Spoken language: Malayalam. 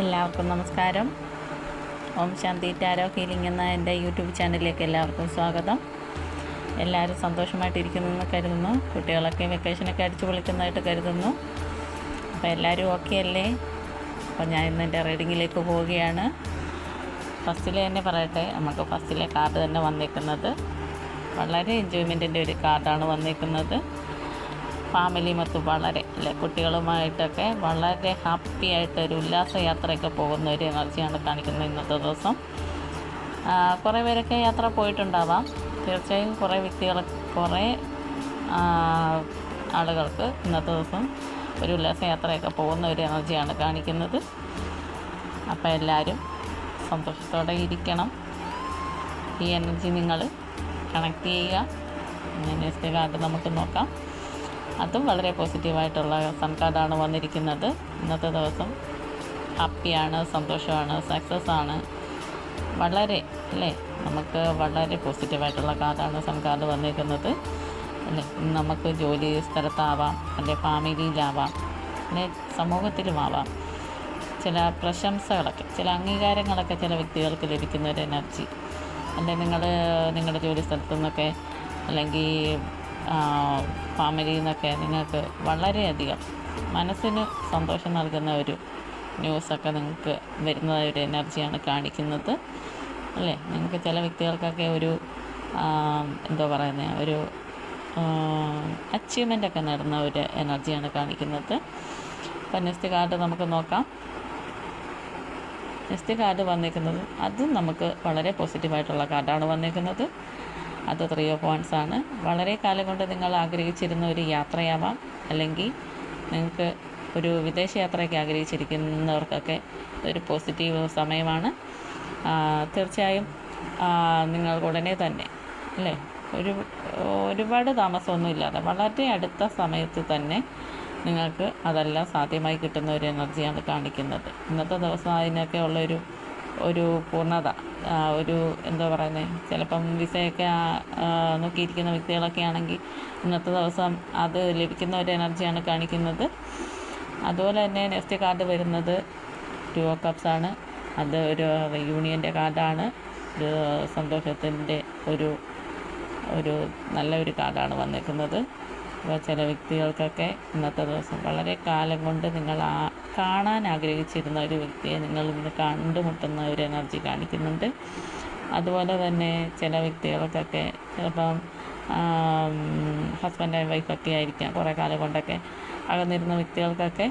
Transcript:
എല്ലാവർക്കും നമസ്കാരം. ഓം ശാന്തി ടാരോ ഹീലിംഗ് എന്ന എൻ്റെ യൂട്യൂബ് ചാനലിലേക്ക് എല്ലാവർക്കും സ്വാഗതം. എല്ലാവരും സന്തോഷമായിട്ടിരിക്കുന്നെന്ന് കരുതുന്നു. കുട്ടികളൊക്കെ വെക്കേഷനൊക്കെ അടിച്ചു പൊളിക്കുന്നതായിട്ട് കരുതുന്നു. അപ്പോൾ എല്ലാവരും ഓക്കെ അല്ലേ? അപ്പോൾ ഞാൻ ഇന്ന് എൻ്റെ റീഡിങ്ങിലേക്ക് പോവുകയാണ്. ഫസ്റ്റിൽ തന്നെ പറയട്ടെ, നമുക്ക് ഫസ്റ്റിലെ കാർഡ് തന്നെ വന്നേക്കുന്നത് വളരെ എൻജോയ്മെൻറ്റിൻ്റെ ഒരു കാർഡാണ് വന്നേക്കുന്നത്. ഫാമിലി മൊത്തം വളരെ കുട്ടികളുമായിട്ടൊക്കെ വളരെ ഹാപ്പി ആയിട്ട് ഒരു ഉല്ലാസയാത്രയൊക്കെ പോകുന്ന ഒരു എനർജിയാണ് കാണിക്കുന്നത് ഇന്നത്തെ ദിവസം. കുറേ പേരൊക്കെ യാത്ര പോയിട്ടുണ്ടാവാം. തീർച്ചയായും കുറേ ആളുകൾക്ക് ഇന്നത്തെ ദിവസം ഒരു ഉല്ലാസയാത്രയൊക്കെ പോകുന്ന ഒരു എനർജിയാണ് കാണിക്കുന്നത്. അപ്പോൾ എല്ലാവരും സന്തോഷത്തോടെ ഇരിക്കണം. ഈ എനർജി നിങ്ങൾ കണക്ട് ചെയ്യുക. നെക്സ്റ്റ് കാർഡ് നമുക്ക് നോക്കാം. അതും വളരെ പോസിറ്റീവായിട്ടുള്ള സൺ കാർഡാണ് വന്നിരിക്കുന്നത്. ഇന്നത്തെ ദിവസം ഹാപ്പിയാണ്, സന്തോഷമാണ്, സക്സസ് ആണ്. വളരെ നമുക്ക് വളരെ പോസിറ്റീവായിട്ടുള്ള കാർഡാണ് സൺ കാർഡ് വന്നിരിക്കുന്നത്. നമുക്ക് ജോലി സ്ഥലത്താവാം, അല്ലെങ്കിൽ ഫാമിലിയിലാവാം, സമൂഹത്തിലുമാവാം. ചില പ്രശംസകളൊക്കെ, ചില അംഗീകാരങ്ങളൊക്കെ ചില വ്യക്തികൾക്ക് ലഭിക്കുന്ന ഒരു എനർജി. നിങ്ങൾ നിങ്ങളുടെ ജോലി സ്ഥലത്തു നിന്നൊക്കെ അല്ലെങ്കിൽ ഫാമിലിയിൽ നിന്നൊക്കെ നിങ്ങൾക്ക് വളരെയധികം മനസ്സിന് സന്തോഷം നൽകുന്ന ഒരു ന്യൂസൊക്കെ നിങ്ങൾക്ക് വരുന്ന ഒരു എനർജിയാണ് കാണിക്കുന്നത്. നിങ്ങൾക്ക് ചില വ്യക്തികൾക്കൊക്കെ ഒരു ഒരു അച്ചീവ്മെൻ്റൊക്കെ നേടുന്ന ഒരു എനർജിയാണ് കാണിക്കുന്നത്. അപ്പോൾ നെക്സ്റ്റ് കാർഡ് നമുക്ക് നോക്കാം. നെക്സ്റ്റ് കാർഡ് വന്നിരിക്കുന്നത് അതും നമുക്ക് വളരെ പോസിറ്റീവായിട്ടുള്ള കാർഡാണ് വന്നിരിക്കുന്നത്. അത് 3 of Wands ആണ്. വളരെ കാലം കൊണ്ട് നിങ്ങൾ ആഗ്രഹിച്ചിരുന്ന ഒരു യാത്രയാവാം, അല്ലെങ്കിൽ നിങ്ങൾക്ക് ഒരു വിദേശ യാത്രയൊക്കെ ആഗ്രഹിച്ചിരിക്കുന്നവർക്കൊക്കെ ഒരു പോസിറ്റീവ് സമയമാണ്. തീർച്ചയായും നിങ്ങൾക്ക് ഉടനെ തന്നെ ഒരുപാട് താമസമൊന്നും ഇല്ലാതെ വളരെ അടുത്ത സമയത്ത് തന്നെ നിങ്ങൾക്ക് അതെല്ലാം സാധ്യമായി കിട്ടുന്ന ഒരു എനർജിയാണ് കാണിക്കുന്നത്. ഇന്നത്തെ ദിവസം അതിനൊക്കെ ഒരു പൂർണ്ണത, ചിലപ്പം വിസയൊക്കെ നോക്കിയിരിക്കുന്ന വ്യക്തികളൊക്കെ ആണെങ്കിൽ ഇന്നത്തെ ദിവസം അത് ലഭിക്കുന്ന ഒരു എനർജിയാണ് കാണിക്കുന്നത്. അതുപോലെ തന്നെ നെക്സ്റ്റ് കാർഡ് വരുന്നത് 2 of Cups ആണ്. അത് ഒരു റീയൂണിയൻ്റെ കാർഡാണ്. ഒരു സന്തോഷത്തിൻ്റെ ഒരു നല്ലൊരു കാർഡാണ് വന്നിരിക്കുന്നത്. അപ്പോൾ ചില വ്യക്തികൾക്കൊക്കെ ഇന്നത്തെ ദിവസം വളരെ കാലം കൊണ്ട് നിങ്ങൾ കാണാൻ ആഗ്രഹിച്ചിരുന്ന ഒരു വ്യക്തിയെ നിങ്ങൾ ഇന്ന് കണ്ടുമുട്ടുന്ന ഒരു എനർജി കാണിക്കുന്നുണ്ട്. അതുപോലെ തന്നെ ചില വ്യക്തികൾക്കൊക്കെ ചിലപ്പം ഹസ്ബൻഡ് ആൻഡ് വൈഫൊക്കെ ആയിരിക്കാം. കുറേ കാലം കൊണ്ടൊക്കെ അകന്നിരുന്ന വ്യക്തികൾക്കൊക്കെ